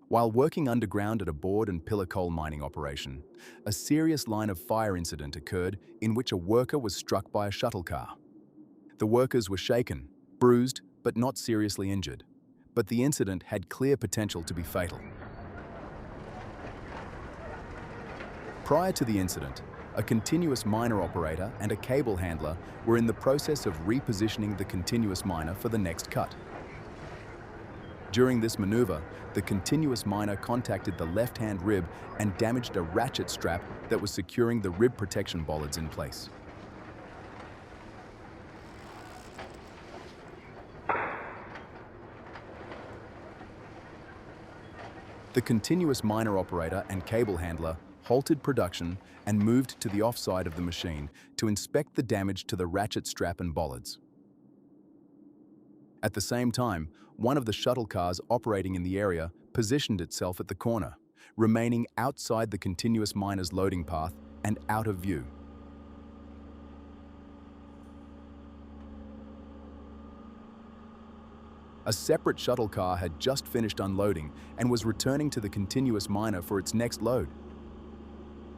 While working underground at a board and pillar coal mining operation, a serious line of fire incident occurred in which a worker was struck by a shuttle car. The workers were shaken, bruised, but not seriously injured. But the incident had clear potential to be fatal. Prior to the incident, a continuous miner operator and a cable handler were in the process of repositioning the continuous miner for the next cut. During this maneuver, the continuous miner contacted the left-hand rib and damaged a ratchet strap that was securing the rib protection bollards in place. The continuous miner operator and cable handler halted production and moved to the offside of the machine to inspect the damage to the ratchet strap and bollards. At the same time, one of the shuttle cars operating in the area positioned itself at the corner, remaining outside the continuous miner's loading path and out of view. A separate shuttle car had just finished unloading and was returning to the continuous miner for its next load.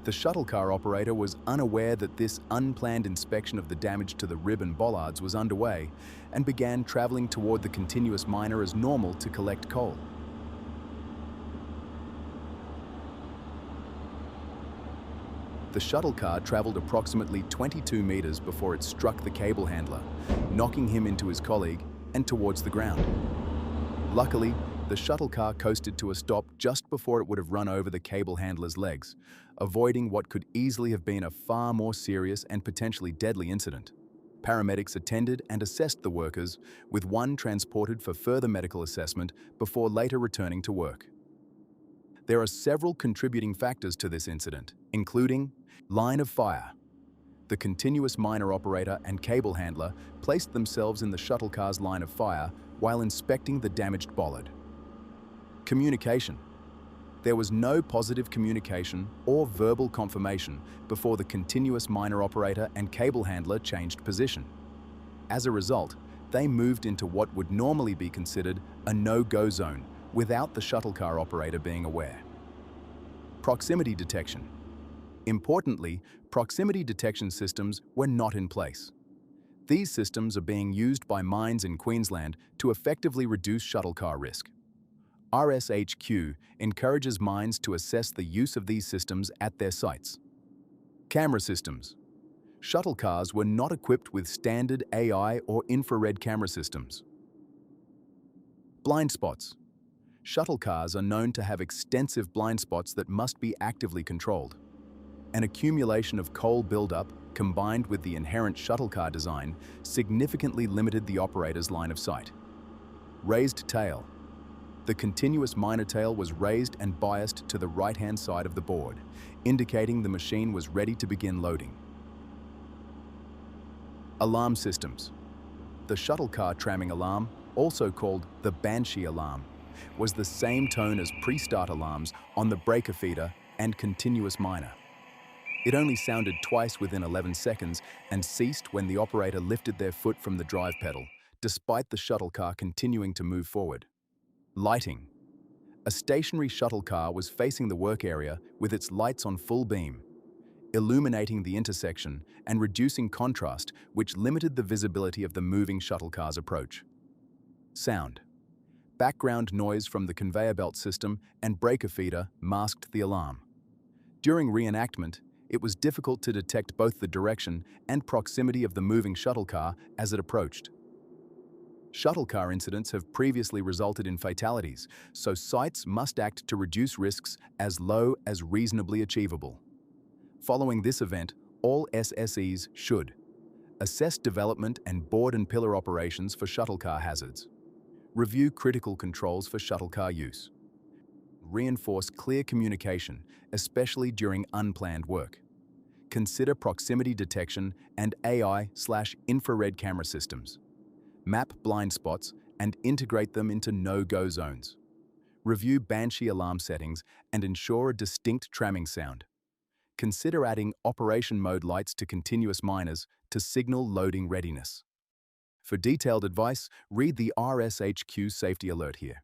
The shuttle car operator was unaware that this unplanned inspection of the damage to the rib and bollards was underway and began traveling toward the continuous miner as normal to collect coal. The shuttle car traveled approximately 22 meters before it struck the cable handler, knocking him into his colleague and towards the ground. Luckily, the shuttle car coasted to a stop just before it would have run over the cable handler's legs, avoiding what could easily have been a far more serious and potentially deadly incident. Paramedics attended and assessed the workers, with one transported for further medical assessment before later returning to work. There are several contributing factors to this incident, including line of fire. The continuous miner operator and cable handler placed themselves in the shuttle car's line of fire while inspecting the damaged bollard. Communication. There was no positive communication or verbal confirmation before the continuous miner operator and cable handler changed position. As a result, they moved into what would normally be considered a no-go zone without the shuttle car operator being aware. Proximity detection. Importantly, proximity detection systems were not in place. These systems are being used by mines in Queensland to effectively reduce shuttle car risk. RSHQ encourages mines to assess the use of these systems at their sites. Camera systems. Shuttle cars were not equipped with standard AI or infrared camera systems. Blind spots. Shuttle cars are known to have extensive blind spots that must be actively controlled. An accumulation of coal buildup, combined with the inherent shuttle car design, significantly limited the operator's line of sight. Raised tail. The continuous miner tail was raised and biased to the right-hand side of the board, indicating the machine was ready to begin loading. Alarm systems. The shuttle car tramming alarm, also called the Banshee alarm, was the same tone as pre-start alarms on the breaker feeder and continuous miner. It only sounded twice within 11 seconds and ceased when the operator lifted their foot from the drive pedal, despite the shuttle car continuing to move forward. Lighting. A stationary shuttle car was facing the work area with its lights on full beam, illuminating the intersection and reducing contrast, which limited the visibility of the moving shuttle car's approach. Sound. Background noise from the conveyor belt system and breaker feeder masked the alarm. During reenactment, it was difficult to detect both the direction and proximity of the moving shuttle car as it approached. Shuttle car incidents have previously resulted in fatalities, so sites must act to reduce risks as low as reasonably achievable. Following this event, all SSEs should assess development and board and pillar operations for shuttle car hazards, review critical controls for shuttle car use, reinforce clear communication, especially during unplanned work, consider proximity detection and AI/infrared camera systems, map blind spots and integrate them into no-go zones. Review Banshee alarm settings and ensure a distinct tramming sound. Consider adding operation mode lights to continuous miners to signal loading readiness. For detailed advice, read the RSHQ safety alert here.